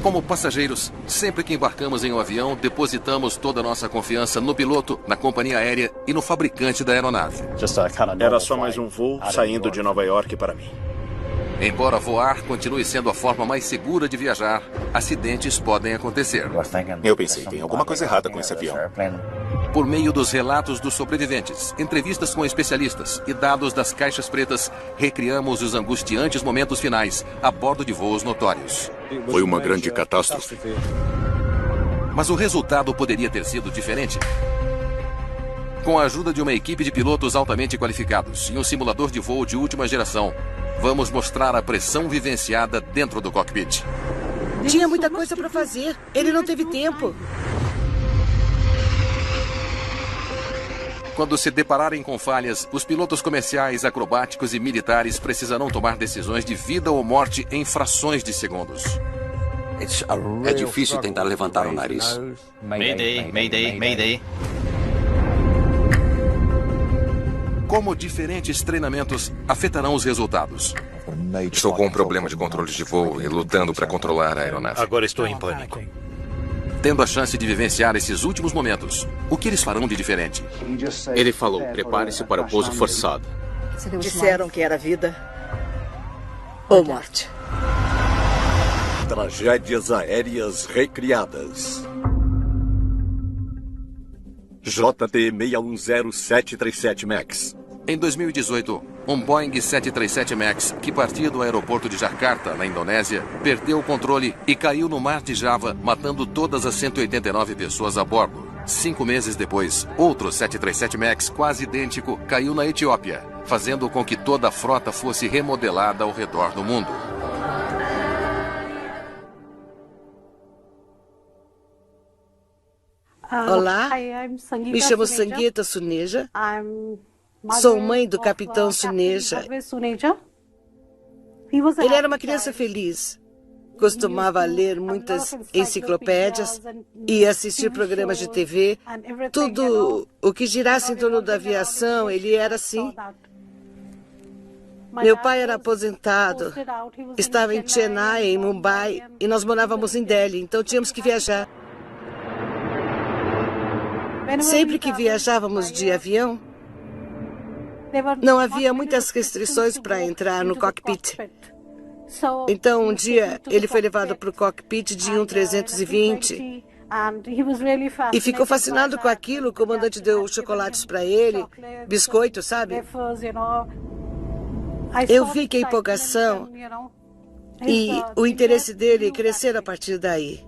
Como passageiros, sempre que embarcamos em um avião, depositamos toda a nossa confiança no piloto, na companhia aérea e no fabricante da aeronave. Era só mais um voo saindo de Nova York para mim. Embora voar continue sendo a forma mais segura de viajar, acidentes podem acontecer. Eu pensei, tem alguma coisa errada com esse avião. Por meio dos relatos dos sobreviventes, entrevistas com especialistas e dados das caixas pretas, recriamos os angustiantes momentos finais a bordo de voos notórios. Foi uma grande catástrofe. Mas o resultado poderia ter sido diferente. Com a ajuda de uma equipe de pilotos altamente qualificados e um simulador de voo de última geração, vamos mostrar a pressão vivenciada dentro do cockpit. Tinha muita coisa para fazer. Ele não teve tempo. Quando se depararem com falhas, os pilotos comerciais, acrobáticos e militares precisarão tomar decisões de vida ou morte em frações de segundos. É difícil tentar levantar o nariz. Mayday, Mayday, Mayday. Como diferentes treinamentos afetarão os resultados. Estou com um problema de controle de voo e lutando para controlar a aeronave. Agora estou em pânico. Tendo a chance de vivenciar esses últimos momentos, o que eles farão de diferente? Ele falou, prepare-se para o pouso forçado. Disseram que era vida ou morte. Tragédias aéreas recriadas. JT-610-737 MAX. Em 2018, um Boeing 737 MAX que partia do aeroporto de Jakarta, na Indonésia, perdeu o controle e caiu no mar de Java, matando todas as 189 pessoas a bordo. 5 meses depois, outro 737 MAX quase idêntico caiu na Etiópia, fazendo com que toda a frota fosse remodelada ao redor do mundo. Olá, me chamo Sangeeta Suneja. Sou mãe do capitão Suneja. Ele era uma criança feliz. Costumava ler muitas enciclopédias e assistir programas de TV. Tudo o que girasse em torno da aviação, ele era assim. Meu pai era aposentado. Estava em Chennai, em Mumbai, e nós morávamos em Delhi, então tínhamos que viajar. Sempre que viajávamos de avião, não havia muitas restrições para entrar no cockpit. Então, um dia, ele foi levado para o cockpit de um 320 e ficou fascinado com aquilo. O comandante deu chocolates para ele, biscoito, sabe? Eu vi que a empolgação e o interesse dele cresceram a partir daí.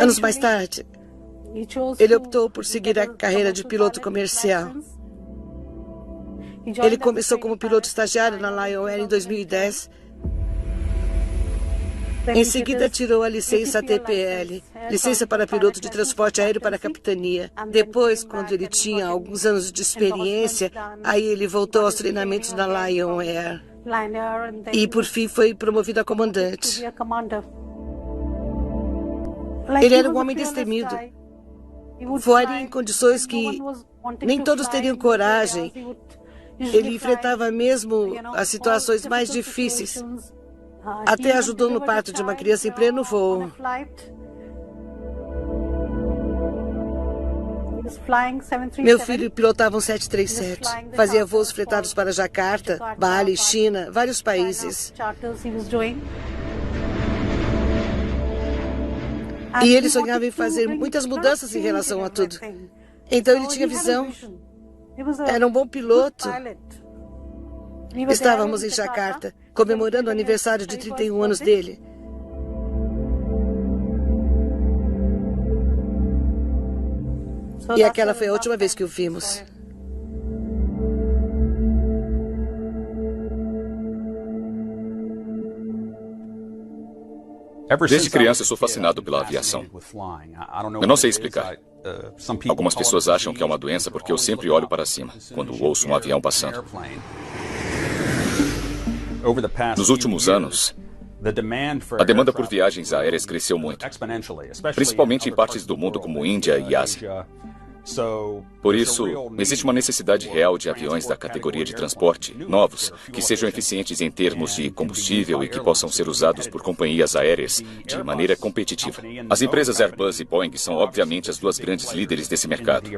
Anos mais tarde, ele optou por seguir a carreira de piloto comercial. Ele começou como piloto estagiário na Lion Air em 2010. Em seguida, tirou a licença TPL, licença para piloto de transporte aéreo para a capitania. Depois, quando ele tinha alguns anos de experiência, aí ele voltou aos treinamentos na Lion Air. E, por fim, foi promovido a comandante. Ele era um homem destemido. Voaria em condições que nem todos teriam coragem. Ele enfrentava mesmo as situações mais difíceis. Até ajudou no parto de uma criança em pleno voo. Meu filho pilotava um 737. Fazia voos fretados para Jakarta, Bali, China, vários países. E ele sonhava em fazer muitas mudanças em relação a tudo. Então ele tinha visão. Era um bom piloto. Estávamos em Jakarta, comemorando o aniversário de 31 anos dele. E aquela foi a última vez que o vimos. Desde criança sou fascinado pela aviação. Eu não sei explicar. Algumas pessoas acham que é uma doença porque eu sempre olho para cima quando ouço um avião passando. Nos últimos anos, a demanda por viagens aéreas cresceu muito, principalmente em partes do mundo como Índia e Ásia. Por isso, existe uma necessidade real de aviões da categoria de transporte, novos, que sejam eficientes em termos de combustível e que possam ser usados por companhias aéreas de maneira competitiva. As empresas Airbus e Boeing são, obviamente, as duas grandes líderes desse mercado.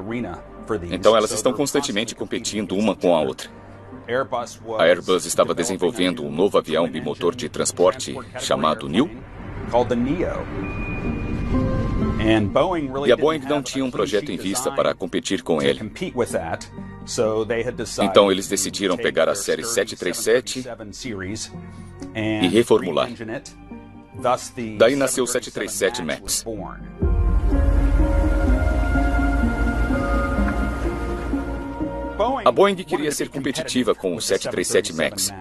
Então, elas estão constantemente competindo uma com a outra. A Airbus estava desenvolvendo um novo avião bimotor de transporte chamado Neo. E a Boeing não tinha um projeto em vista para competir com ele. Então eles decidiram pegar a série 737 e reformular. Daí nasceu o 737 MAX. A Boeing queria ser competitiva com o 737 MAX.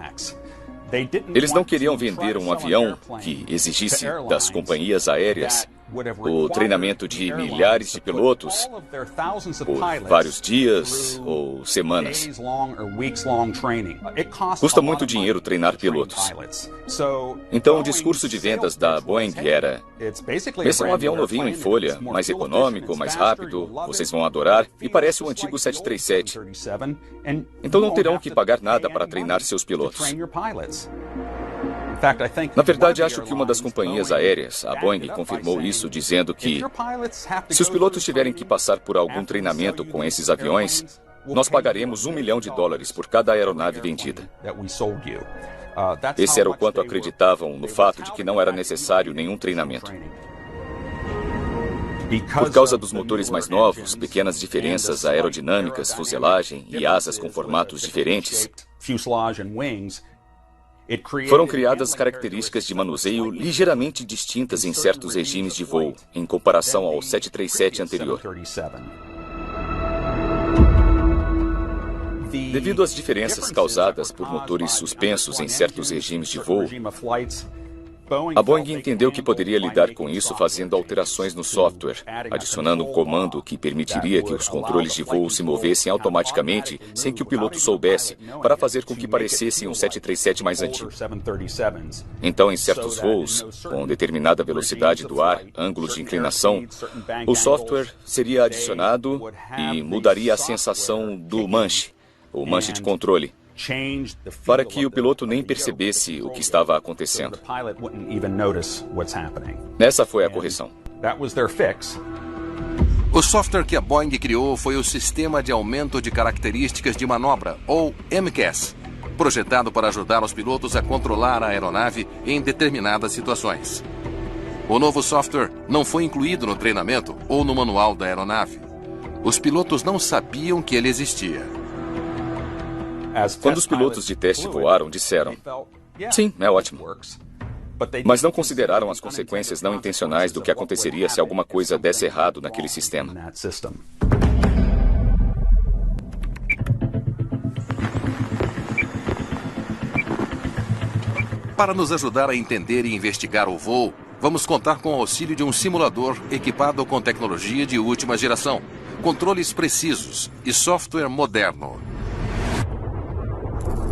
Eles não queriam vender um avião que exigisse das companhias aéreas o treinamento de milhares de pilotos por vários dias ou semanas. Custa muito dinheiro treinar pilotos. Então o discurso de vendas da Boeing era: esse é um avião novinho em folha, mais econômico, mais rápido, vocês vão adorar, e parece o antigo 737. Então não terão que pagar nada para treinar seus pilotos. Na verdade, acho que uma das companhias aéreas, a Boeing, confirmou isso, dizendo que se os pilotos tiverem que passar por algum treinamento com esses aviões, nós pagaremos $1 milhão por cada aeronave vendida. Esse era o quanto acreditavam no fato de que não era necessário nenhum treinamento. Por causa dos motores mais novos, pequenas diferenças aerodinâmicas, fuselagem e asas com formatos diferentes, foram criadas características de manuseio ligeiramente distintas em certos regimes de voo, em comparação ao 737 anterior. Devido às diferenças causadas por motores suspensos em certos regimes de voo, a Boeing entendeu que poderia lidar com isso fazendo alterações no software, adicionando um comando que permitiria que os controles de voo se movessem automaticamente sem que o piloto soubesse, para fazer com que parecesse um 737 mais antigo. Então, em certos voos, com determinada velocidade do ar, ângulos de inclinação, o software seria adicionado e mudaria a sensação do manche, o manche de controle, para que o piloto nem percebesse o que estava acontecendo. Essa foi a correção. O software que a Boeing criou foi o Sistema de Aumento de Características de Manobra, ou MCAS, projetado para ajudar os pilotos a controlar a aeronave em determinadas situações. O novo software não foi incluído no treinamento ou no manual da aeronave. Os pilotos não sabiam que ele existia. Quando os pilotos de teste voaram, disseram: sim, é ótimo. Mas não consideraram as consequências não intencionais do que aconteceria se alguma coisa desse errado naquele sistema. Para nos ajudar a entender e investigar o voo, vamos contar com o auxílio de um simulador equipado com tecnologia de última geração, controles precisos e software moderno.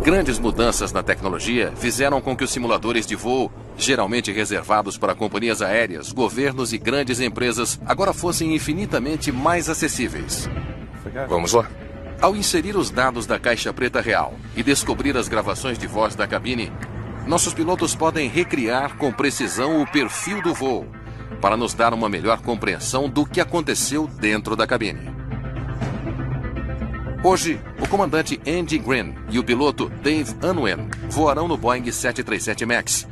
Grandes mudanças na tecnologia fizeram com que os simuladores de voo, geralmente reservados para companhias aéreas, governos e grandes empresas, agora fossem infinitamente mais acessíveis. Vamos lá. Ao inserir os dados da caixa preta real e descobrir as gravações de voz da cabine, nossos pilotos podem recriar com precisão o perfil do voo, para nos dar uma melhor compreensão do que aconteceu dentro da cabine. Hoje, o comandante Andy Green e o piloto Dave Unwin voarão no Boeing 737 MAX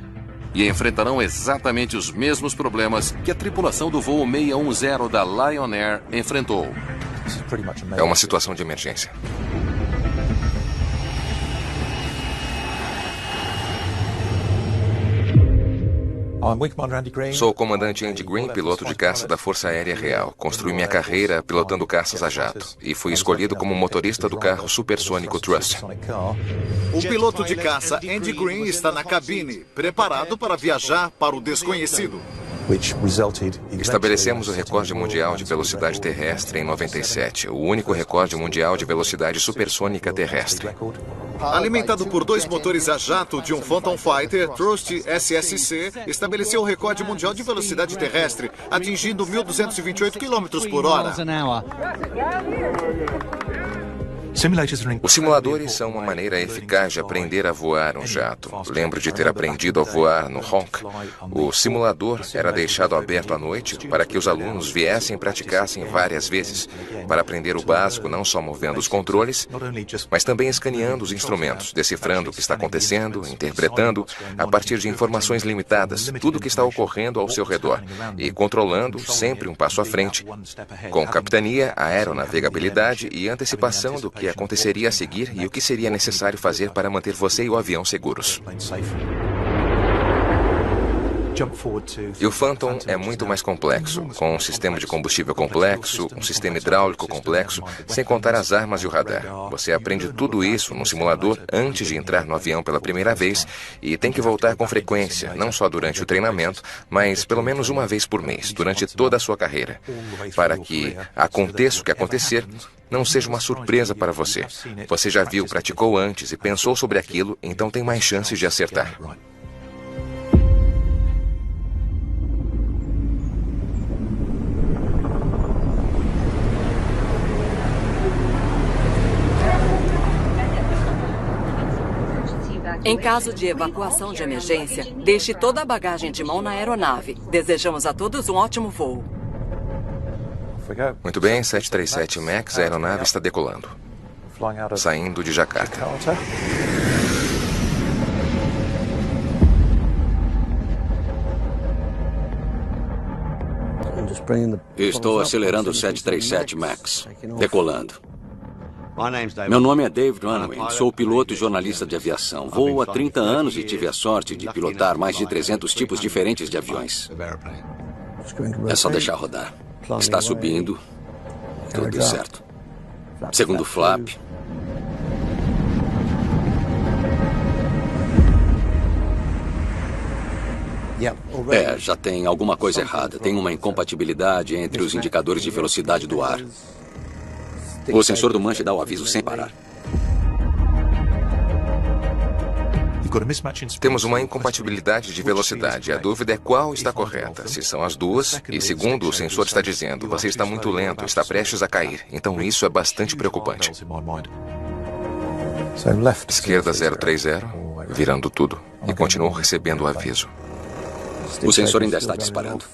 e enfrentarão exatamente os mesmos problemas que a tripulação do voo 610 da Lion Air enfrentou. É uma situação de emergência. Sou o comandante Andy Green, piloto de caça da Força Aérea Real. Construí minha carreira pilotando caças a jato e fui escolhido como motorista do carro supersônico Trust. O piloto de caça Andy Green está na cabine, preparado para viajar para o desconhecido. Estabelecemos o recorde mundial de velocidade terrestre em 97, o único recorde mundial de velocidade supersônica terrestre. Alimentado por 2 motores a jato de um Phantom Fighter, Trust SSC estabeleceu o recorde mundial de velocidade terrestre, atingindo 1.228 km por hora. Os simuladores são uma maneira eficaz de aprender a voar um jato. Lembro de ter aprendido a voar no Honk. O simulador era deixado aberto à noite para que os alunos viessem e praticassem várias vezes, para aprender o básico não só movendo os controles, mas também escaneando os instrumentos, decifrando o que está acontecendo, interpretando, a partir de informações limitadas, tudo o que está ocorrendo ao seu redor, e controlando sempre um passo à frente, com capitania, aeronavegabilidade e antecipação do que aconteceria a seguir e o que seria necessário fazer para manter você e o avião seguros. E o Phantom é muito mais complexo, com um sistema de combustível complexo, um sistema hidráulico complexo, sem contar as armas e o radar. Você aprende tudo isso no simulador antes de entrar no avião pela primeira vez e tem que voltar com frequência, não só durante o treinamento, mas pelo menos uma vez por mês, durante toda a sua carreira, para que aconteça o que acontecer, não seja uma surpresa para você. Você já viu, praticou antes e pensou sobre aquilo, então tem mais chances de acertar. Em caso de evacuação de emergência, deixe toda a bagagem de mão na aeronave. Desejamos a todos um ótimo voo. Muito bem, 737 MAX, a aeronave está decolando, saindo de Jakarta. Estou acelerando o 737 MAX, decolando. Meu nome é David Unwin, sou piloto e jornalista de aviação. Voo há 30 anos e tive a sorte de pilotar mais de 300 tipos diferentes de aviões. É só deixar rodar. Está subindo, tudo certo. Segundo flap. Já tem alguma coisa errada. Tem uma incompatibilidade entre os indicadores de velocidade do ar. O sensor do manche dá o aviso sem parar. Temos uma incompatibilidade de velocidade. A dúvida é qual está correta. Se são as duas, e segundo o sensor está dizendo, você está muito lento, está prestes a cair. Então isso é bastante preocupante. Esquerda 030, virando tudo, e continuou recebendo o aviso. O sensor ainda está disparando.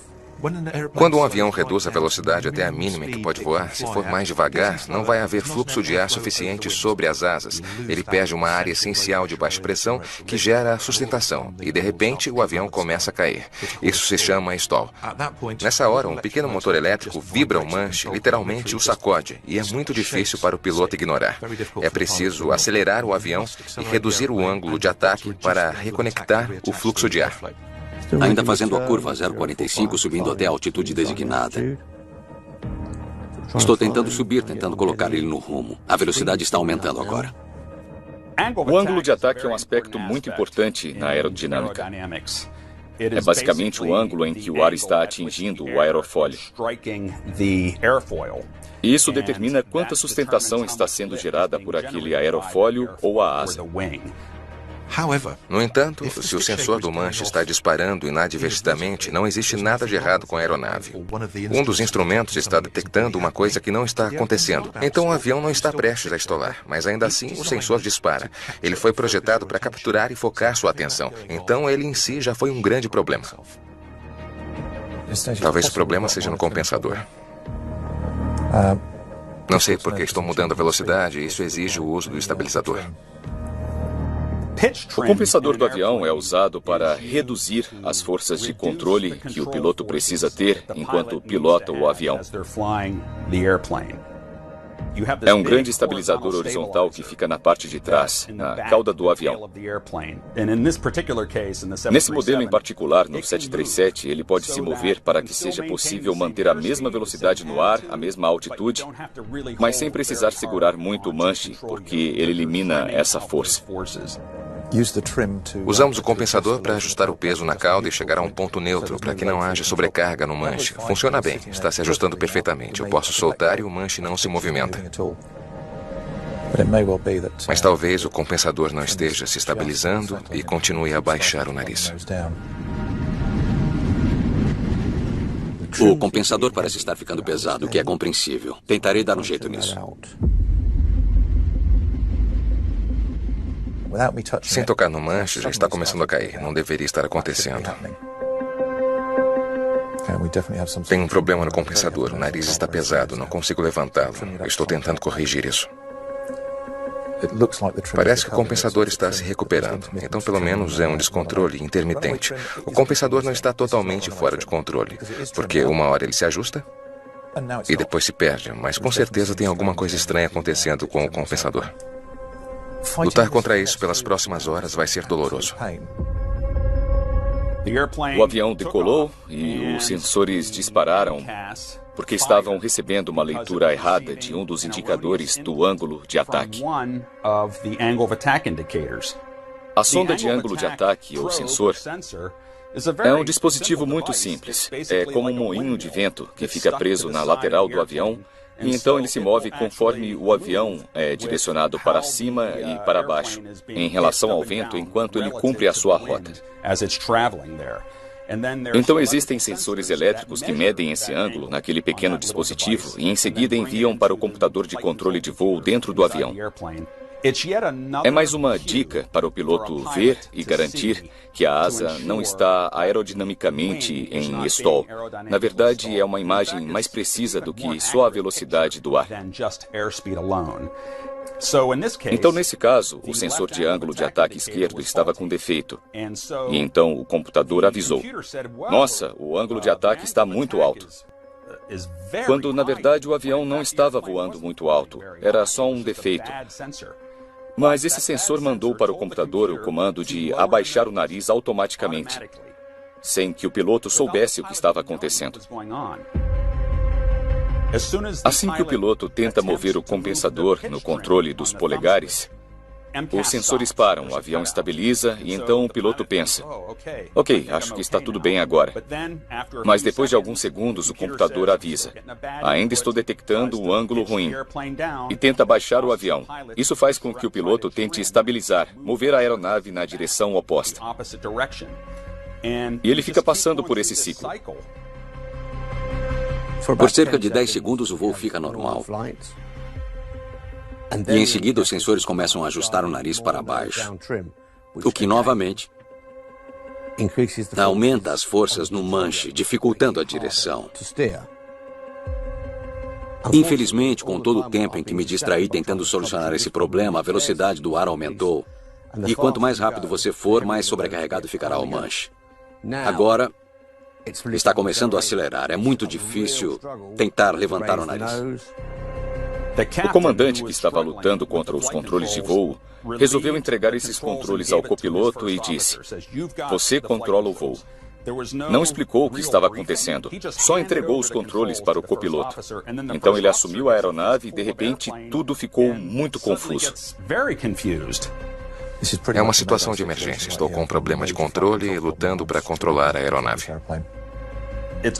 Quando um avião reduz a velocidade até a mínima que pode voar, se for mais devagar, não vai haver fluxo de ar suficiente sobre as asas. Ele perde uma área essencial de baixa pressão que gera a sustentação e, de repente, o avião começa a cair. Isso se chama stall. Nessa hora, um pequeno motor elétrico vibra o manche, literalmente o sacode, e é muito difícil para o piloto ignorar. É preciso acelerar o avião e reduzir o ângulo de ataque para reconectar o fluxo de ar. Ainda fazendo a curva 045, subindo até a altitude designada. Estou tentando subir, tentando colocar ele no rumo. A velocidade está aumentando agora. O ângulo de ataque é um aspecto muito importante na aerodinâmica. É basicamente o ângulo em que o ar está atingindo o aerofólio. E isso determina quanta sustentação está sendo gerada por aquele aerofólio ou a asa. No entanto, se o sensor do manche está disparando inadvertidamente, não existe nada de errado com a aeronave. Um dos instrumentos está detectando uma coisa que não está acontecendo. Então o avião não está prestes a estolar, mas ainda assim o sensor dispara. Ele foi projetado para capturar e focar sua atenção. Então ele em si já foi um grande problema. Talvez o problema seja no compensador. Não sei porque estou mudando a velocidade e isso exige o uso do estabilizador. O compensador do avião é usado para reduzir as forças de controle que o piloto precisa ter enquanto pilota o avião. É um grande estabilizador horizontal que fica na parte de trás, na cauda do avião. Nesse modelo em particular, no 737, ele pode se mover para que seja possível manter a mesma velocidade no ar, a mesma altitude, mas sem precisar segurar muito o manche, porque ele elimina essa força. Usamos o compensador para ajustar o peso na cauda e chegar a um ponto neutro para que não haja sobrecarga no manche. Funciona bem, está se ajustando perfeitamente. Eu posso soltar e o manche não se movimenta. Mas talvez o compensador não esteja se estabilizando e continue a baixar o nariz. O compensador parece estar ficando pesado, o que é compreensível. Tentarei dar um jeito nisso. Sem tocar no manche, já está começando a cair. Não deveria estar acontecendo. Tem um problema no compensador. O nariz está pesado. Não consigo levantá-lo. Eu estou tentando corrigir isso. Parece que o compensador está se recuperando. Então, pelo menos, é um descontrole intermitente. O compensador não está totalmente fora de controle, porque uma hora ele se ajusta e depois se perde. Mas com certeza tem alguma coisa estranha acontecendo com o compensador. Lutar contra isso pelas próximas horas vai ser doloroso. O avião decolou e os sensores dispararam porque estavam recebendo uma leitura errada de um dos indicadores do ângulo de ataque. A sonda de ângulo de ataque, ou sensor, é um dispositivo muito simples. É como um moinho de vento que fica preso na lateral do avião e então ele se move conforme o avião é direcionado para cima e para baixo, em relação ao vento, enquanto ele cumpre a sua rota. Então existem sensores elétricos que medem esse ângulo naquele pequeno dispositivo e em seguida enviam para o computador de controle de voo dentro do avião. É mais uma dica para o piloto ver e garantir que a asa não está aerodinamicamente em stall. Na verdade, é uma imagem mais precisa do que só a velocidade do ar. Então, nesse caso, o sensor de ângulo de ataque esquerdo estava com defeito. E então o computador avisou: nossa, o ângulo de ataque está muito alto. Quando, na verdade, o avião não estava voando muito alto. Era só um defeito. Mas esse sensor mandou para o computador o comando de abaixar o nariz automaticamente, sem que o piloto soubesse o que estava acontecendo. Assim que o piloto tenta mover o compensador no controle dos polegares, os sensores param, o avião estabiliza e então o piloto pensa: ok, acho que está tudo bem agora. Mas depois de alguns segundos o computador avisa: ainda estou detectando o ângulo ruim. E tenta baixar o avião. Isso faz com que o piloto tente estabilizar, mover a aeronave na direção oposta. E ele fica passando por esse ciclo. Por cerca de 10 segundos o voo fica normal. E em seguida os sensores começam a ajustar o nariz para baixo, o que novamente aumenta as forças no manche, dificultando a direção. Infelizmente, com todo o tempo em que me distraí tentando solucionar esse problema, a velocidade do ar aumentou. E quanto mais rápido você for, mais sobrecarregado ficará o manche. Agora, está começando a acelerar. É muito difícil tentar levantar o nariz. O comandante que estava lutando contra os controles de voo resolveu entregar esses controles ao copiloto e disse: você controla o voo. Não explicou o que estava acontecendo, só entregou os controles para o copiloto. Então ele assumiu a aeronave e de repente tudo ficou muito confuso. É uma situação de emergência. Estou com um problema de controle e lutando para controlar a aeronave.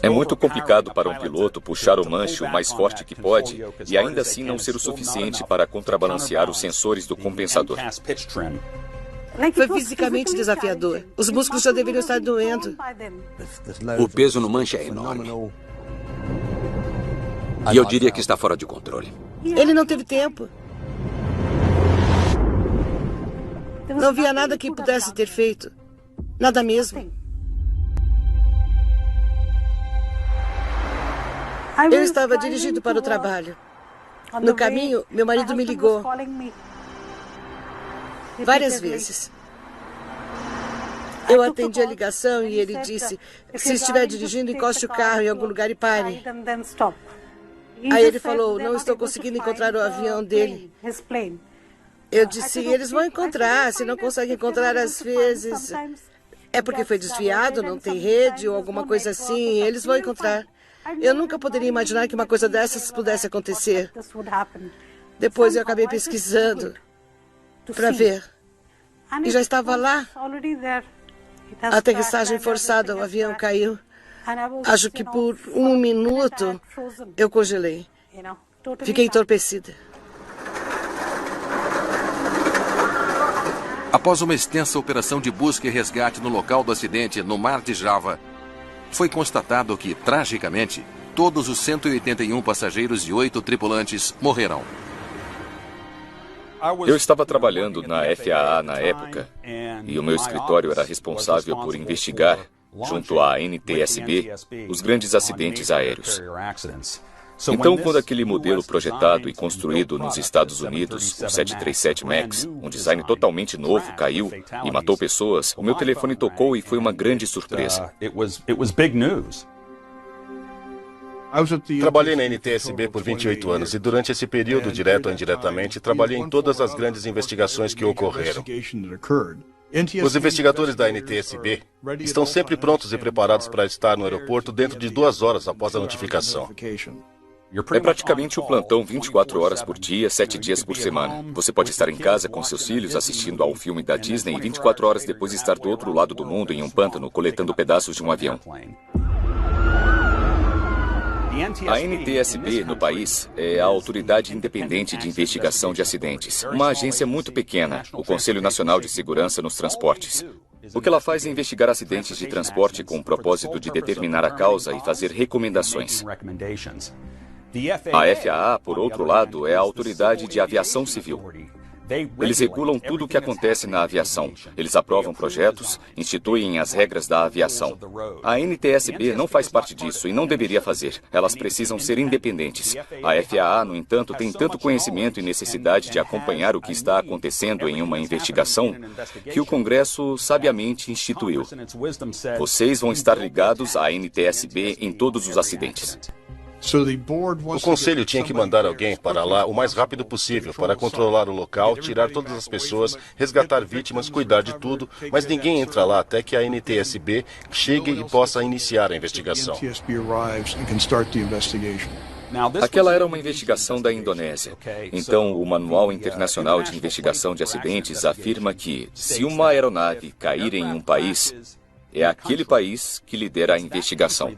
É muito complicado para um piloto puxar o manche o mais forte que pode e ainda assim não ser o suficiente para contrabalancear os sensores do compensador. Foi fisicamente desafiador. Os músculos já deveriam estar doendo. O peso no manche é enorme. E eu diria que está fora de controle. Ele não teve tempo. Não havia nada que pudesse ter feito. Nada mesmo. Eu estava dirigindo para o trabalho. No caminho, meu marido me ligou várias vezes. Eu atendi a ligação e ele disse: se estiver dirigindo, encoste o carro em algum lugar e pare. Aí ele falou: não estou conseguindo encontrar o avião dele. Eu disse: eles vão encontrar. Se não conseguem encontrar, às vezes é porque foi desviado, não tem rede ou alguma coisa assim. Eles vão encontrar. Eu nunca poderia imaginar que uma coisa dessas pudesse acontecer. Depois eu acabei pesquisando para ver. e já estava lá. A aterrissagem forçada, o avião caiu. Acho que por 1 minuto eu congelei. Fiquei entorpecida. Após uma extensa operação de busca e resgate no local do acidente no Mar de Java, foi constatado que, tragicamente, todos os 181 passageiros e 8 tripulantes morreram. Eu estava trabalhando na FAA na época e o meu escritório era responsável por investigar, junto à NTSB, os grandes acidentes aéreos. Então, quando aquele modelo projetado e construído nos Estados Unidos, o 737 MAX, um design totalmente novo, caiu e matou pessoas, o meu telefone tocou e foi uma grande surpresa. Trabalhei na NTSB por 28 anos e durante esse período, direto ou indiretamente, trabalhei em todas as grandes investigações que ocorreram. Os investigadores da NTSB estão sempre prontos e preparados para estar no aeroporto dentro de 2 horas após a notificação. É praticamente um plantão 24 horas por dia, 7 dias por semana. Você pode estar em casa com seus filhos assistindo a um filme da Disney e 24 horas depois estar do outro lado do mundo em um pântano coletando pedaços de um avião. A NTSB no país é a Autoridade Independente de Investigação de Acidentes, uma agência muito pequena, o Conselho Nacional de Segurança nos Transportes. O que ela faz é investigar acidentes de transporte com o propósito de determinar a causa e fazer recomendações. A FAA, por outro lado, é a Autoridade de Aviação Civil. Eles regulam tudo o que acontece na aviação. Eles aprovam projetos, instituem as regras da aviação. A NTSB não faz parte disso e não deveria fazer. Elas precisam ser independentes. A FAA, no entanto, tem tanto conhecimento e necessidade de acompanhar o que está acontecendo em uma investigação que o Congresso sabiamente instituiu. Vocês vão estar ligados à NTSB em todos os acidentes. O conselho tinha que mandar alguém para lá o mais rápido possível para controlar o local, tirar todas as pessoas, resgatar vítimas, cuidar de tudo, mas ninguém entra lá até que a NTSB chegue e possa iniciar a investigação. Aquela era uma investigação da Indonésia. Então, o Manual Internacional de Investigação de Acidentes afirma que, se uma aeronave cair em um país, é aquele país que lidera a investigação.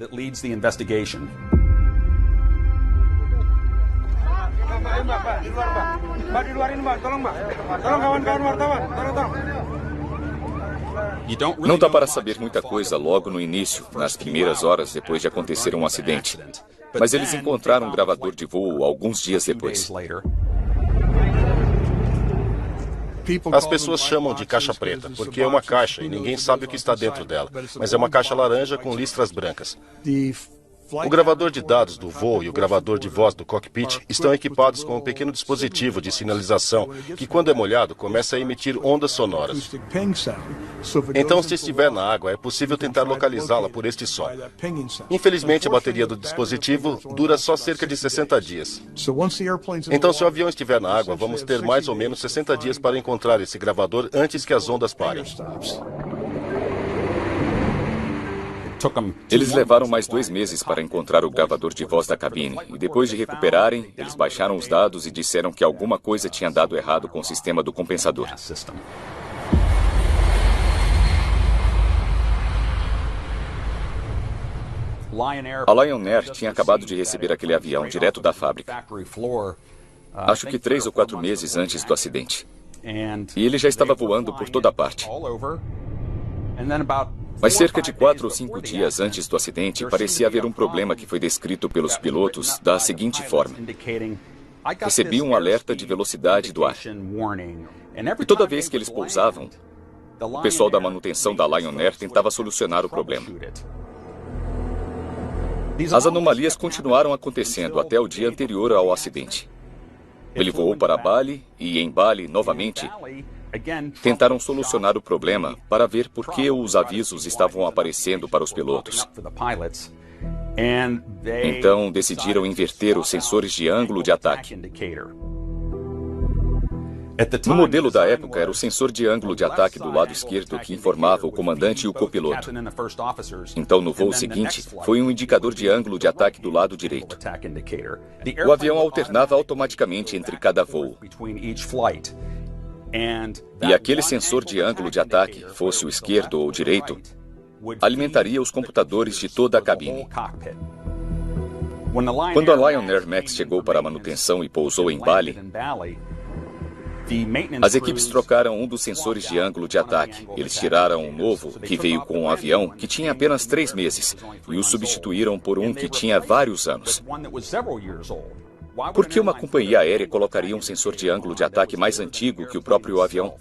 Não dá para saber muita coisa logo no início, nas primeiras horas depois de acontecer um acidente. Mas eles encontraram um gravador de voo alguns dias depois. As pessoas chamam de caixa preta, porque é uma caixa e ninguém sabe o que está dentro dela, mas é uma caixa laranja com listras brancas. O gravador de dados do voo e o gravador de voz do cockpit estão equipados com um pequeno dispositivo de sinalização que, quando é molhado, começa a emitir ondas sonoras. Então, se estiver na água, é possível tentar localizá-la por este som. Infelizmente, a bateria do dispositivo dura só cerca de 60 dias. Então, se o avião estiver na água, vamos ter mais ou menos 60 dias para encontrar esse gravador antes que as ondas parem. Eles levaram mais 2 meses para encontrar o gravador de voz da cabine. E depois de recuperarem, eles baixaram os dados e disseram que alguma coisa tinha dado errado com o sistema do compensador. A Lion Air tinha acabado de receber aquele avião direto da fábrica. Acho que 3 ou 4 meses antes do acidente. E ele já estava voando por toda parte. Mas cerca de 4 ou 5 dias antes do acidente, parecia haver um problema que foi descrito pelos pilotos da seguinte forma. Recebi um alerta de velocidade do ar. E toda vez que eles pousavam, o pessoal da manutenção da Lion Air tentava solucionar o problema. As anomalias continuaram acontecendo até o dia anterior ao acidente. Ele voou para Bali e, em Bali, novamente, tentaram solucionar o problema para ver por que os avisos estavam aparecendo para os pilotos. Então, decidiram inverter os sensores de ângulo de ataque. No modelo da época, era o sensor de ângulo de ataque do lado esquerdo que informava o comandante e o copiloto. Então, no voo seguinte, foi um indicador de ângulo de ataque do lado direito. O avião alternava automaticamente entre cada voo. e aquele sensor de ângulo de ataque, fosse o esquerdo ou o direito, alimentaria os computadores de toda a cabine. Quando a Lion Air Max chegou para a manutenção e pousou em Bali, as equipes trocaram um dos sensores de ângulo de ataque. Eles tiraram um novo, que veio com um avião, que tinha apenas 3 meses, e o substituíram por um que tinha vários anos. Por que uma companhia aérea colocaria um sensor de ângulo de ataque mais antigo que o próprio avião?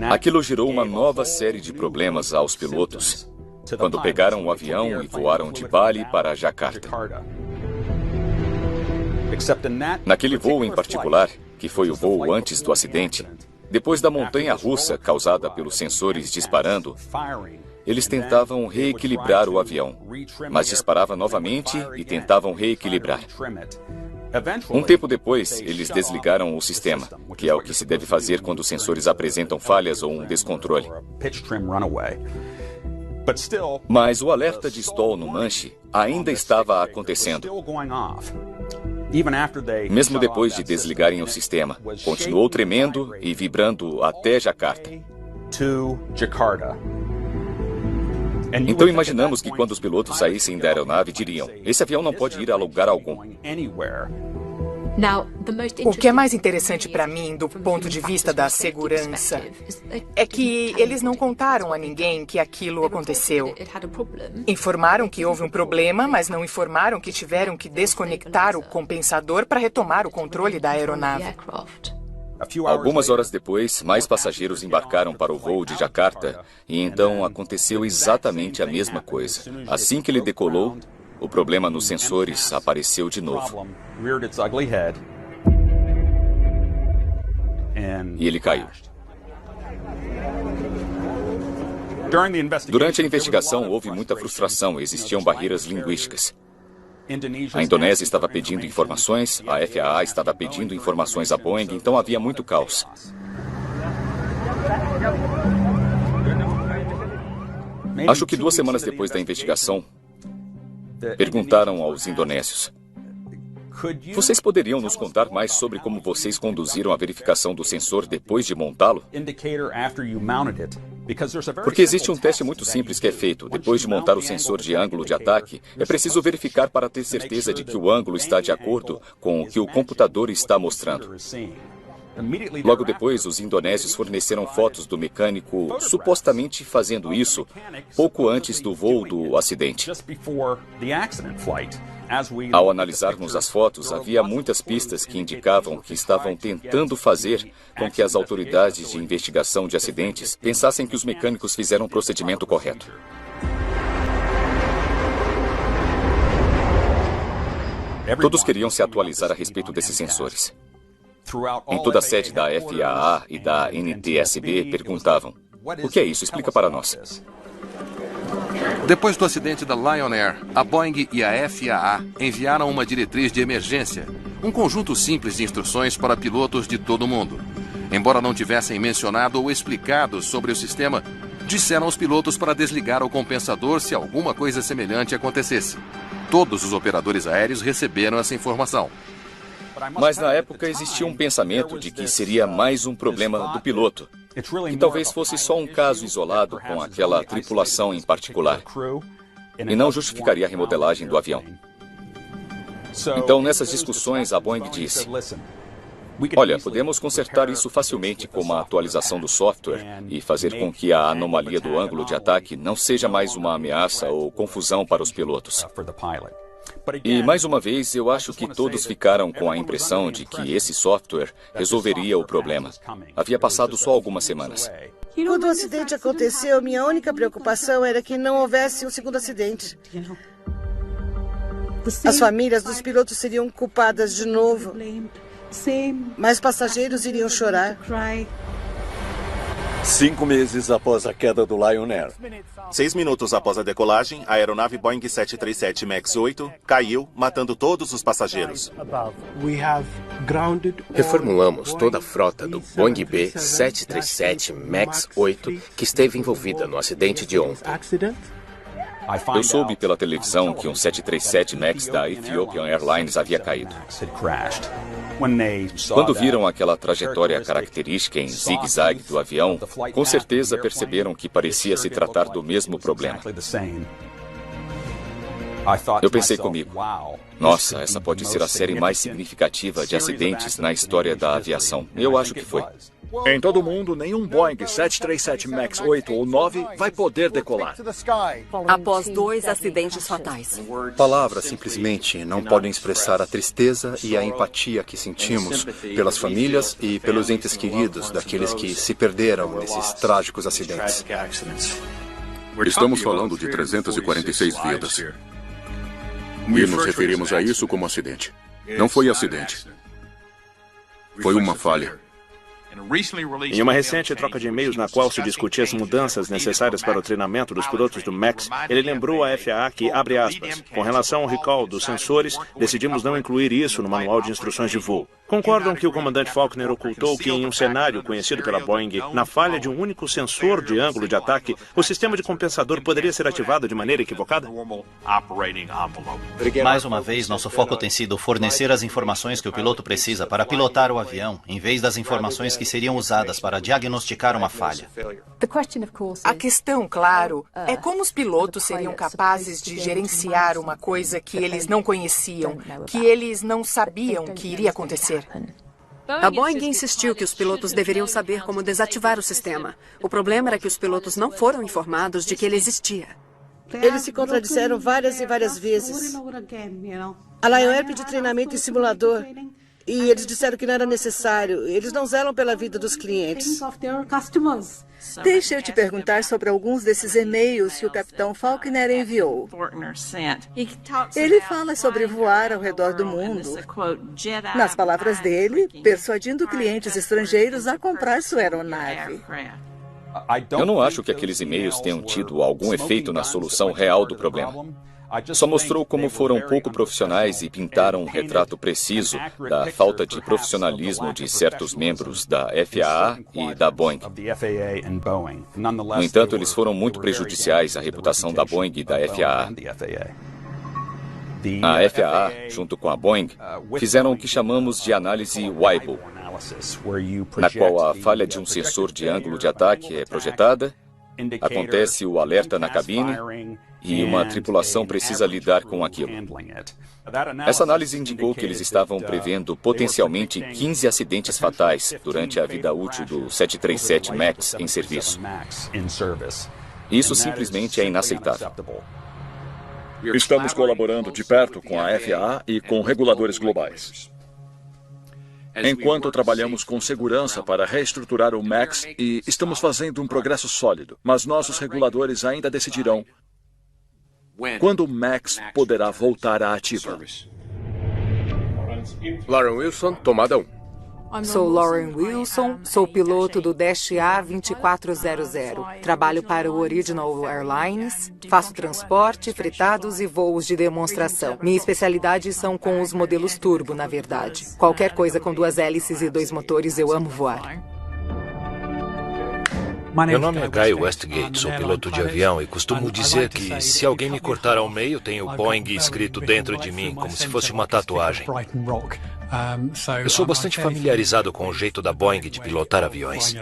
Aquilo gerou uma nova série de problemas aos pilotos quando pegaram o avião e voaram de Bali para Jakarta. Naquele voo em particular, que foi o voo antes do acidente, depois da montanha-russa causada pelos sensores disparando, eles tentavam reequilibrar o avião, mas disparava novamente e tentavam reequilibrar. Um tempo depois, eles desligaram o sistema, que é o que se deve fazer quando os sensores apresentam falhas ou um descontrole. Mas o alerta de stall no manche ainda estava acontecendo. Mesmo depois de desligarem o sistema, continuou tremendo e vibrando até Jakarta. Então imaginamos que quando os pilotos saíssem da aeronave diriam: esse avião não pode ir a lugar algum. O que é mais interessante para mim, do ponto de vista da segurança, é que eles não contaram a ninguém que aquilo aconteceu. Informaram que houve um problema, mas não informaram que tiveram que desconectar o compensador para retomar o controle da aeronave. Algumas horas depois, mais passageiros embarcaram para o voo de Jakarta e então aconteceu exatamente a mesma coisa. Assim que ele decolou, o problema nos sensores apareceu de novo. E ele caiu. Durante a investigação, houve muita frustração, existiam barreiras linguísticas. A Indonésia estava pedindo informações, a FAA estava pedindo informações à Boeing, então havia muito caos. Acho que 2 semanas depois da investigação, perguntaram aos indonésios: vocês poderiam nos contar mais sobre como vocês conduziram a verificação do sensor depois de montá-lo? Porque existe um teste muito simples que é feito. Depois de montar o sensor de ângulo de ataque, é preciso verificar para ter certeza de que o ângulo está de acordo com o que o computador está mostrando. Logo depois, os indonésios forneceram fotos do mecânico supostamente fazendo isso pouco antes do voo do acidente. Ao analisarmos as fotos, havia muitas pistas que indicavam que estavam tentando fazer com que as autoridades de investigação de acidentes pensassem que os mecânicos fizeram o procedimento correto. Todos queriam se atualizar a respeito desses sensores. Em toda a sede da FAA e da NTSB perguntavam: o que é isso? Explica para nós. Depois do acidente da Lion Air, a Boeing e a FAA enviaram uma diretriz de emergência, um conjunto simples de instruções para pilotos de todo o mundo. Embora não tivessem mencionado ou explicado sobre o sistema, disseram aos pilotos para desligar o compensador se alguma coisa semelhante acontecesse. Todos os operadores aéreos receberam essa informação. Mas na época existia um pensamento de que seria mais um problema do piloto, que talvez fosse só um caso isolado com aquela tripulação em particular, e não justificaria a remodelagem do avião. Então, nessas discussões, a Boeing disse: olha, podemos consertar isso facilmente com uma atualização do software e fazer com que a anomalia do ângulo de ataque não seja mais uma ameaça ou confusão para os pilotos. E, mais uma vez, eu acho que todos ficaram com a impressão de que esse software resolveria o problema. Havia passado só algumas semanas. Quando o acidente aconteceu, minha única preocupação era que não houvesse um segundo acidente. As famílias dos pilotos seriam culpadas de novo. Mais passageiros iriam chorar. 5 meses após a queda do Lion Air. 6 minutos após a decolagem, a aeronave Boeing 737 MAX 8 caiu, matando todos os passageiros. Reformulamos toda a frota do Boeing B737 MAX 8 que esteve envolvida no acidente de ontem. Eu soube pela televisão que um 737 MAX da Ethiopian Airlines havia caído. Quando viram aquela trajetória característica em zigue-zague do avião, com certeza perceberam que parecia se tratar do mesmo problema. Eu pensei comigo, nossa, essa pode ser a série mais significativa de acidentes na história da aviação. Eu acho que foi. Em todo o mundo, nenhum Boeing 737 MAX 8 ou 9 vai poder decolar. Após 2 acidentes fatais. Palavras simplesmente não podem expressar a tristeza e a empatia que sentimos pelas famílias e pelos entes queridos daqueles que se perderam nesses trágicos acidentes. Estamos falando de 346 vidas. E nos referimos a isso como acidente. Não foi acidente. Foi uma falha. Em uma recente troca de e-mails na qual se discutia as mudanças necessárias para o treinamento dos pilotos do MAX, ele lembrou à FAA que, abre aspas, com relação ao recall dos sensores, decidimos não incluir isso no manual de instruções de voo. Concordam que o comandante Faulkner ocultou que, em um cenário conhecido pela Boeing, na falha de um único sensor de ângulo de ataque, o sistema de compensador poderia ser ativado de maneira equivocada? Mais uma vez, nosso foco tem sido fornecer as informações que o piloto precisa para pilotar o avião, em vez das informações que seriam usadas para diagnosticar uma falha. A questão, claro, é como os pilotos seriam capazes de gerenciar uma coisa que eles não conheciam, que eles não sabiam que iria acontecer. A Boeing insistiu que os pilotos deveriam saber como desativar o sistema. O problema era que os pilotos não foram informados de que ele existia. Eles se contradisseram várias e várias vezes. A Lion Air pediu treinamento em simulador e eles disseram que não era necessário. Eles não zelam pela vida dos clientes. Deixa eu te perguntar sobre alguns desses e-mails que o capitão Faulkner enviou. Ele fala sobre voar ao redor do mundo. Nas palavras dele, persuadindo clientes estrangeiros a comprar sua aeronave. Eu não acho que aqueles e-mails tenham tido algum efeito na solução real do problema. Só mostrou como foram pouco profissionais e pintaram um retrato preciso da falta de profissionalismo de certos membros da FAA e da Boeing. No entanto, eles foram muito prejudiciais à reputação da Boeing e da FAA. A FAA, junto com a Boeing, fizeram o que chamamos de análise Weibull, na qual a falha de um sensor de ângulo de ataque é projetada, acontece o alerta na cabine e uma tripulação precisa lidar com aquilo. Essa análise indicou que eles estavam prevendo potencialmente 15 acidentes fatais durante a vida útil do 737 MAX em serviço. Isso simplesmente é inaceitável. Estamos colaborando de perto com a FAA e com reguladores globais. Enquanto trabalhamos com segurança para reestruturar o MAX e estamos fazendo um progresso sólido, mas nossos reguladores ainda decidirão quando o MAX poderá voltar à ativa. Lauren Wilson, tomada 1. Sou Lauren Wilson, sou piloto do Dash A2400. Trabalho para o Original Airlines, faço transporte, fretados e voos de demonstração. Minha especialidade são com os modelos turbo, na verdade. Qualquer coisa com 2 hélices e 2 motores, eu amo voar. Meu nome é Guy Westgate, sou piloto de avião e costumo dizer que se alguém me cortar ao meio, tem o Boeing escrito dentro de mim, como se fosse uma tatuagem. Eu sou bastante familiarizado com o jeito da Boeing de pilotar aviões.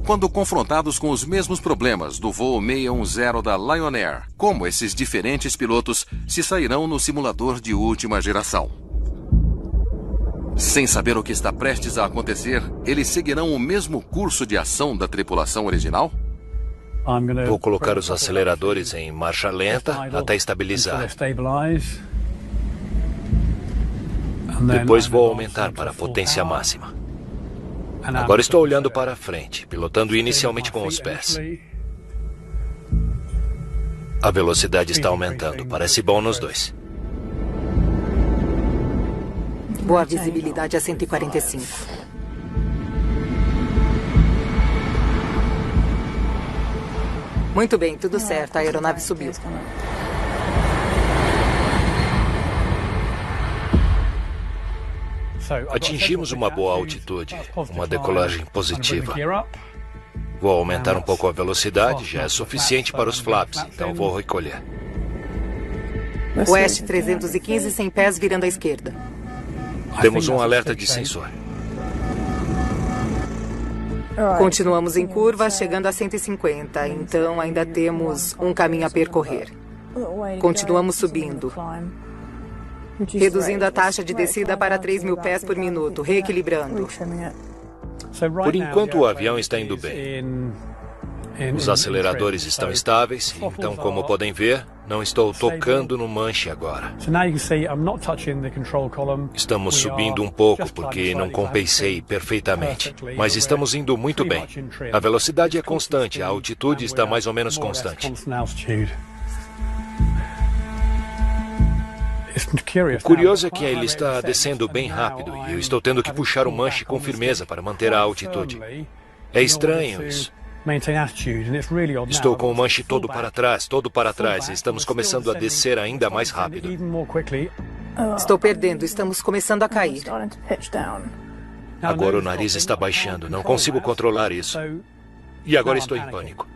Quando confrontados com os mesmos problemas do voo 610 da Lion Air, como esses diferentes pilotos se sairão no simulador de última geração? Sem saber o que está prestes a acontecer, eles seguirão o mesmo curso de ação da tripulação original? Vou colocar os aceleradores em marcha lenta até estabilizar. Depois vou aumentar para a potência máxima. Agora estou olhando para frente, pilotando inicialmente com os pés. A velocidade está aumentando, parece bom nos dois. Boa visibilidade a 145. Muito bem, tudo certo. A aeronave subiu. Atingimos uma boa altitude, uma decolagem positiva. Vou aumentar um pouco a velocidade, já é suficiente para os flaps, então vou recolher. Oeste 315, 100 pés, virando à esquerda. Temos um alerta de sensor. Continuamos em curva, chegando a 150, então ainda temos um caminho a percorrer. Continuamos subindo, reduzindo a taxa de descida para 3.000 pés por minuto, reequilibrando. Por enquanto, o avião está indo bem. Os aceleradores estão estáveis, então, como podem ver, não estou tocando no manche agora. Estamos subindo um pouco porque não compensei perfeitamente, mas estamos indo muito bem. A velocidade é constante, a altitude está mais ou menos constante. O curioso é que ele está descendo bem rápido e eu estou tendo que puxar o manche com firmeza para manter a altitude. É estranho isso. Estou com o manche todo para trás, e estamos começando a descer ainda mais rápido. Estou perdendo, estamos começando a cair. Agora o nariz está baixando, não consigo controlar isso. E agora estou em pânico.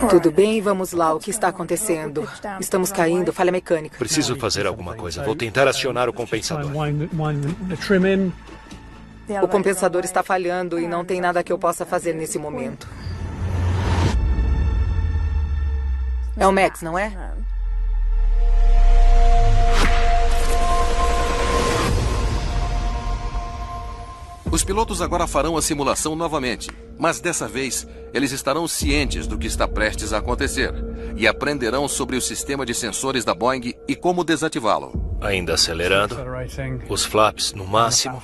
Tudo bem, vamos lá, o que está acontecendo? Estamos caindo, falha mecânica. Preciso fazer alguma coisa, vou tentar acionar o compensador. O compensador está falhando e não tem nada que eu possa fazer nesse momento. É o Max, não é? Os pilotos agora farão a simulação novamente, mas dessa vez eles estarão cientes do que está prestes a acontecer e aprenderão sobre o sistema de sensores da Boeing e como desativá-lo. Ainda acelerando, os flaps no máximo.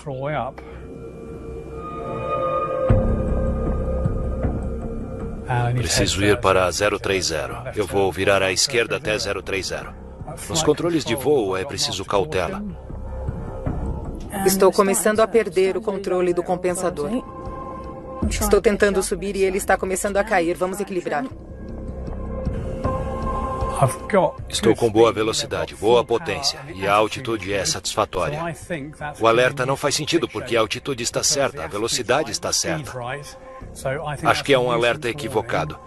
Preciso ir para 030. Eu vou virar à esquerda até 030. Nos controles de voo é preciso cautela. Estou começando a perder o controle do compensador. Estou tentando subir e ele está começando a cair. Vamos equilibrar. Estou com boa velocidade, boa potência e a altitude é satisfatória. O alerta não faz sentido porque a altitude está certa, a velocidade está certa. Acho que é um alerta equivocado.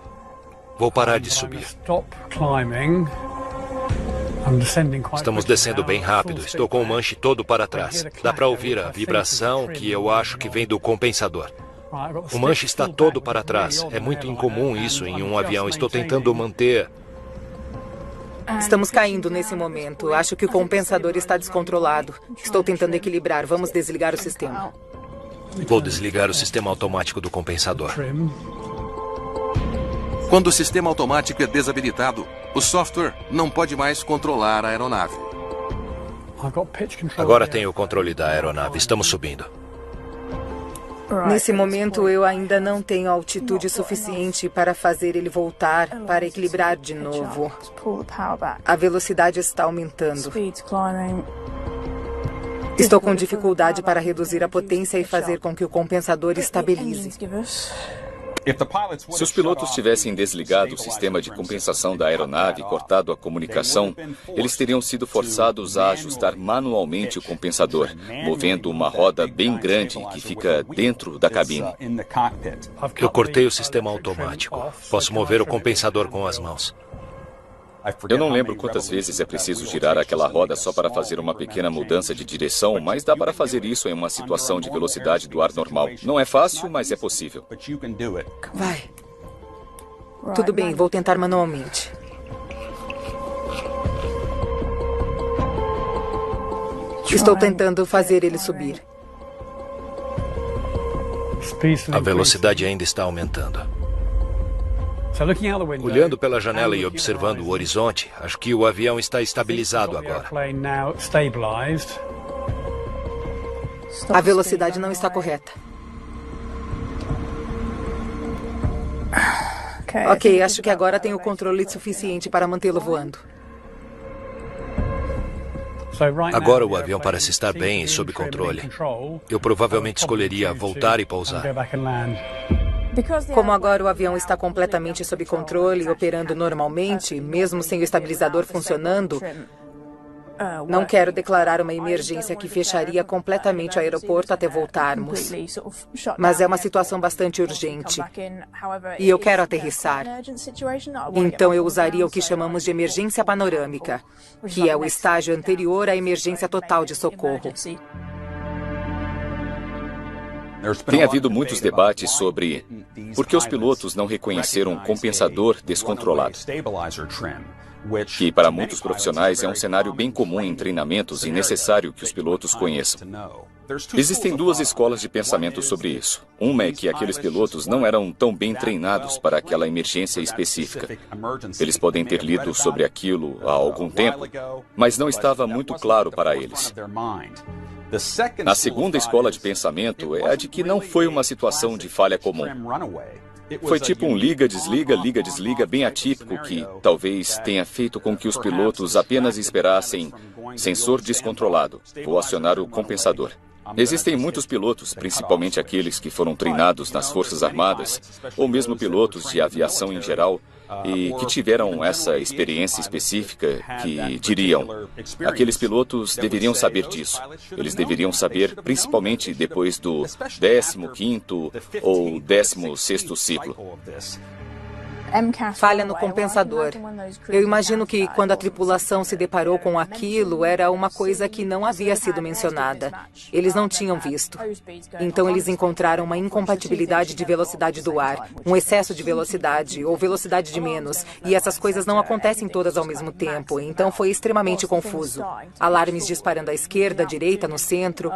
Vou parar de subir. Estamos descendo bem rápido. Estou com o manche todo para trás. Dá para ouvir a vibração que eu acho que vem do compensador. O manche está todo para trás. É muito incomum isso em um avião. Estou tentando manter... Estamos caindo nesse momento. Acho que o compensador está descontrolado. Estou tentando equilibrar. Vamos desligar o sistema. Vou desligar o sistema automático do compensador. Quando o sistema automático é desabilitado, o software não pode mais controlar a aeronave. Agora tenho o controle da aeronave. Estamos subindo. Nesse momento, eu ainda não tenho altitude suficiente para fazer ele voltar, para equilibrar de novo. A velocidade está aumentando. Estou com dificuldade para reduzir a potência e fazer com que o compensador estabilize. Se os pilotos tivessem desligado o sistema de compensação da aeronave e cortado a comunicação, eles teriam sido forçados a ajustar manualmente o compensador, movendo uma roda bem grande que fica dentro da cabine. Eu cortei o sistema automático. Posso mover o compensador com as mãos. Eu não lembro quantas vezes é preciso girar aquela roda só para fazer uma pequena mudança de direção, mas dá para fazer isso em uma situação de velocidade do ar normal. Não é fácil, mas é possível. Vai. Tudo bem, vou tentar manualmente. Estou tentando fazer ele subir. A velocidade ainda está aumentando. Olhando pela janela e observando o horizonte, acho que o avião está estabilizado agora. A velocidade não está correta. Ok, acho que agora tenho o controle suficiente para mantê-lo voando. Agora o avião parece estar bem e sob controle. Eu provavelmente escolheria voltar e pousar. Como agora o avião está completamente sob controle e operando normalmente, mesmo sem o estabilizador funcionando, Não quero declarar uma emergência que fecharia completamente o aeroporto até voltarmos. Mas é uma situação bastante urgente. E eu quero aterrissar. Então eu usaria o que chamamos de emergência panorâmica, que é o estágio anterior à emergência total de socorro. Tem havido muitos debates sobre por que os pilotos não reconheceram um compensador descontrolado, que para muitos profissionais é um cenário bem comum em treinamentos e necessário que os pilotos conheçam. Existem duas escolas de pensamento sobre isso. Uma é que aqueles pilotos não eram tão bem treinados para aquela emergência específica. Eles podem ter lido sobre aquilo há algum tempo, mas não estava muito claro para eles. A segunda escola de pensamento é a de que não foi uma situação de falha comum. Foi tipo um liga-desliga bem atípico que talvez tenha feito com que os pilotos apenas esperassem sensor descontrolado, vou acionar o compensador. Existem muitos pilotos, principalmente aqueles que foram treinados nas Forças Armadas, ou mesmo pilotos de aviação em geral, e que tiveram essa experiência específica que diriam, aqueles pilotos deveriam saber disso. Eles deveriam saber, principalmente depois do 15º ou 16º ciclo. Falha no compensador. Eu imagino que quando a tripulação se deparou com aquilo, era uma coisa que não havia sido mencionada. Eles não tinham visto. Então eles encontraram uma incompatibilidade de velocidade do ar, um excesso de velocidade ou velocidade de menos. E essas coisas não acontecem todas ao mesmo tempo. Então foi extremamente confuso. Alarmes disparando à esquerda, à direita, no centro.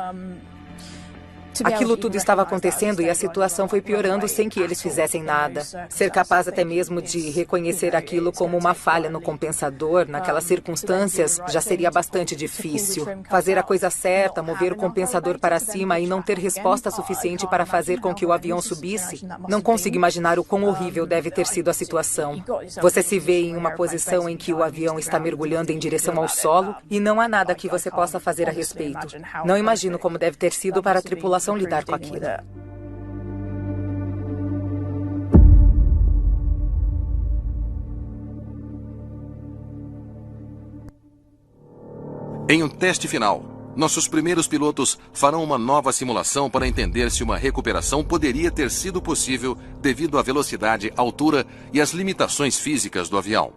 Aquilo tudo estava acontecendo e a situação foi piorando sem que eles fizessem nada. Ser capaz até mesmo de reconhecer aquilo como uma falha no compensador, naquelas circunstâncias, já seria bastante difícil. Fazer a coisa certa, mover o compensador para cima e não ter resposta suficiente para fazer com que o avião subisse, não consigo imaginar o quão horrível deve ter sido a situação. Você se vê em uma posição em que o avião está mergulhando em direção ao solo e não há nada que você possa fazer a respeito. Não imagino como deve ter sido para a tripulação lidar com aquilo. Em um teste final, nossos primeiros pilotos farão uma nova simulação para entender se uma recuperação poderia ter sido possível devido à velocidade, altura e às limitações físicas do avião.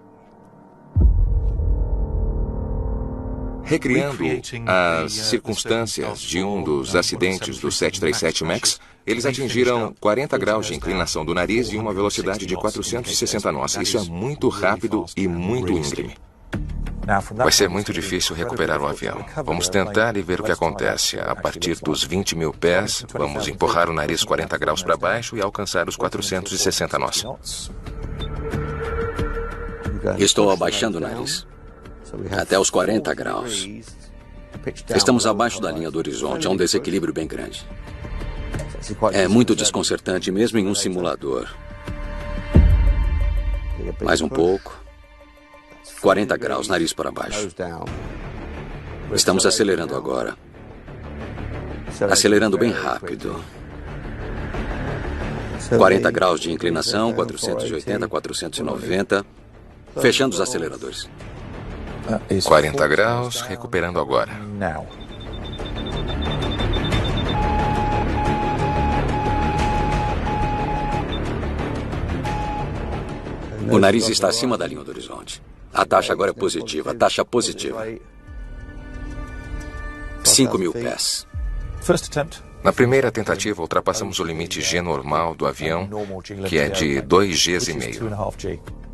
Recriando as circunstâncias de um dos acidentes do 737 MAX, eles atingiram 40 graus de inclinação do nariz e uma velocidade de 460 nós. Isso é muito rápido e muito íngreme. Vai ser muito difícil recuperar o avião. Vamos tentar e ver o que acontece. A partir dos 20 mil pés, vamos empurrar o nariz 40 graus para baixo e alcançar os 460 nós. Estou abaixando o nariz. Até os 40 graus. Estamos abaixo da linha do horizonte, há um desequilíbrio bem grande. É muito desconcertante, mesmo em um simulador. Mais um pouco. 40 graus, nariz para baixo. Estamos acelerando agora. Acelerando bem rápido. 40 graus de inclinação, 480, 490. Fechando os aceleradores. 40 graus, recuperando agora. O nariz está acima da linha do horizonte. A taxa agora é positiva, taxa positiva. 5 mil pés. Na primeira tentativa, ultrapassamos o limite G normal do avião, que é de 2,5 Gs.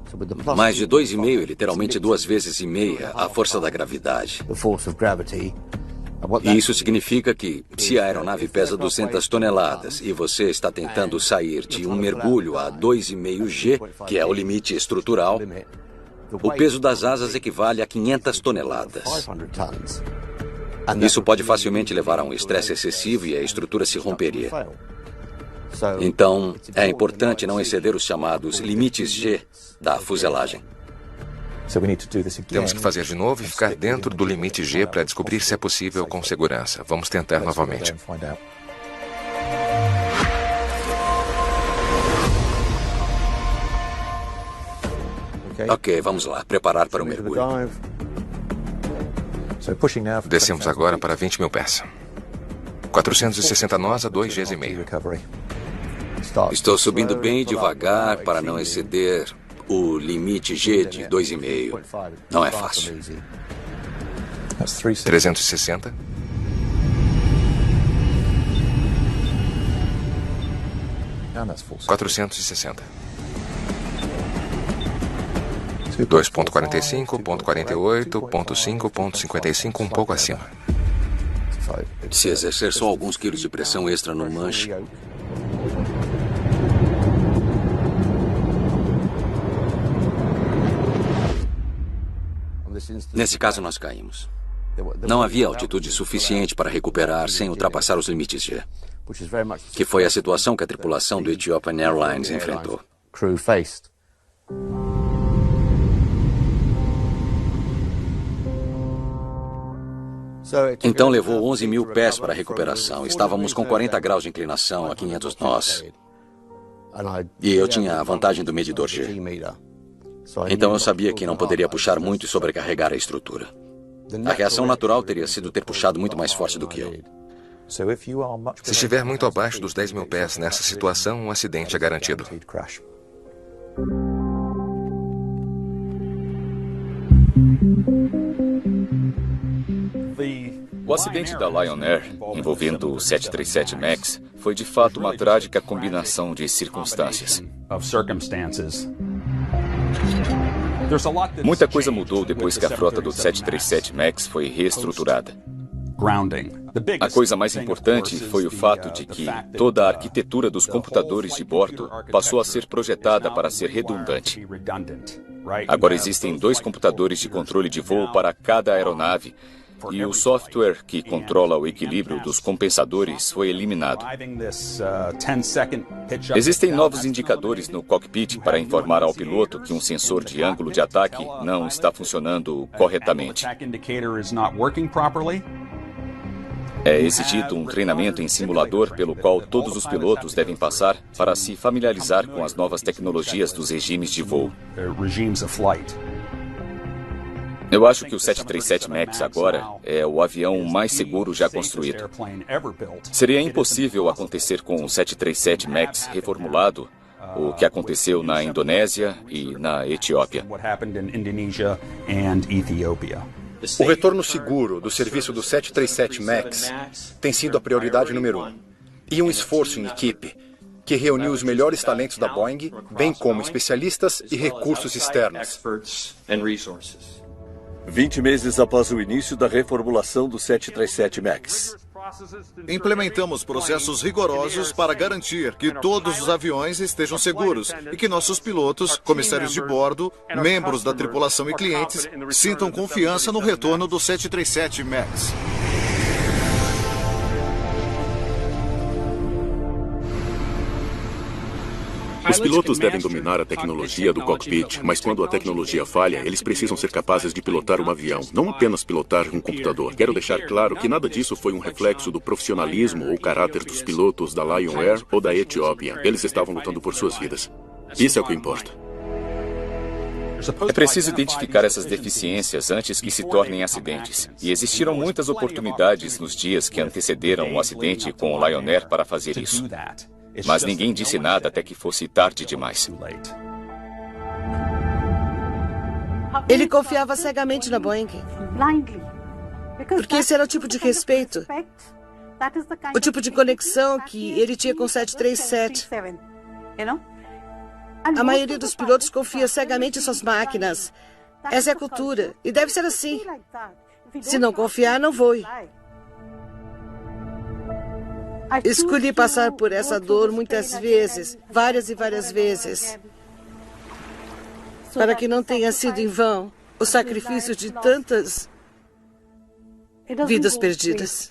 Mais de 2,5, literalmente 2,5 vezes a força da gravidade. E isso significa que, se a aeronave pesa 200 toneladas e você está tentando sair de um mergulho a 2,5 G, que é o limite estrutural, o peso das asas equivale a 500 toneladas. Isso pode facilmente levar a um estresse excessivo e a estrutura se romperia. Então, é importante não exceder os chamados limites G da fuselagem. Temos que fazer de novo e ficar dentro do limite G para descobrir se é possível com segurança. Vamos tentar novamente. Ok, vamos lá. Preparar para o mergulho. Descemos agora para 20 mil pés. 460 nós a 2 Gs e meio. Estou subindo bem devagar para não exceder o limite G de 2,5. Não é fácil. 360. 460. 2.45, ponto 48, ponto 5, ponto 55, um pouco acima. Se exercer só alguns quilos de pressão extra no manche. Nesse caso, nós caímos. Não havia altitude suficiente para recuperar sem ultrapassar os limites G, que foi a situação que a tripulação do Ethiopian Airlines enfrentou. Então levou 11 mil pés para a recuperação. Estávamos com 40 graus de inclinação a 500 nós. E eu tinha a vantagem do medidor G. Então eu sabia que não poderia puxar muito e sobrecarregar a estrutura. A reação natural teria sido ter puxado muito mais forte do que eu. Se estiver muito abaixo dos 10 mil pés nessa situação, um acidente é garantido. O acidente da Lion Air, envolvendo o 737 MAX, foi de fato uma trágica combinação de circunstâncias. Muita coisa mudou depois que a frota do 737 MAX foi reestruturada. A coisa mais importante foi o fato de que toda a arquitetura dos computadores de bordo passou a ser projetada para ser redundante. Agora existem 2 computadores de controle de voo para cada aeronave, e o software que controla o equilíbrio dos compensadores foi eliminado. Existem novos indicadores no cockpit para informar ao piloto que um sensor de ângulo de ataque não está funcionando corretamente. É exigido um treinamento em simulador pelo qual todos os pilotos devem passar para se familiarizar com as novas tecnologias dos regimes de voo. Eu acho que o 737 MAX agora é o avião mais seguro já construído. Seria impossível acontecer com o 737 MAX reformulado o que aconteceu na Indonésia e na Etiópia. O retorno seguro do serviço do 737 MAX tem sido a prioridade número 1. E um esforço em equipe que reuniu os melhores talentos da Boeing, bem como especialistas e recursos externos. 20 meses após o início da reformulação do 737 MAX. Implementamos processos rigorosos para garantir que todos os aviões estejam seguros e que nossos pilotos, comissários de bordo, membros da tripulação e clientes sintam confiança no retorno do 737 MAX. Os pilotos devem dominar a tecnologia do cockpit, mas quando a tecnologia falha, eles precisam ser capazes de pilotar um avião, não apenas pilotar um computador. Quero deixar claro que nada disso foi um reflexo do profissionalismo ou caráter dos pilotos da Lion Air ou da Ethiopian. Eles estavam lutando por suas vidas. Isso é o que importa. É preciso identificar essas deficiências antes que se tornem acidentes. E existiram muitas oportunidades nos dias que antecederam o acidente com o Lion Air para fazer isso. Mas ninguém disse nada até que fosse tarde demais. Ele confiava cegamente na Boeing. Porque esse era o tipo de respeito, o tipo de conexão que ele tinha com o 737. A maioria dos pilotos confia cegamente em suas máquinas. Essa é a cultura. E deve ser assim. Se não confiar, não voe. Escolhi passar por essa dor muitas vezes, várias e várias vezes, para que não tenha sido em vão o sacrifício de tantas vidas perdidas.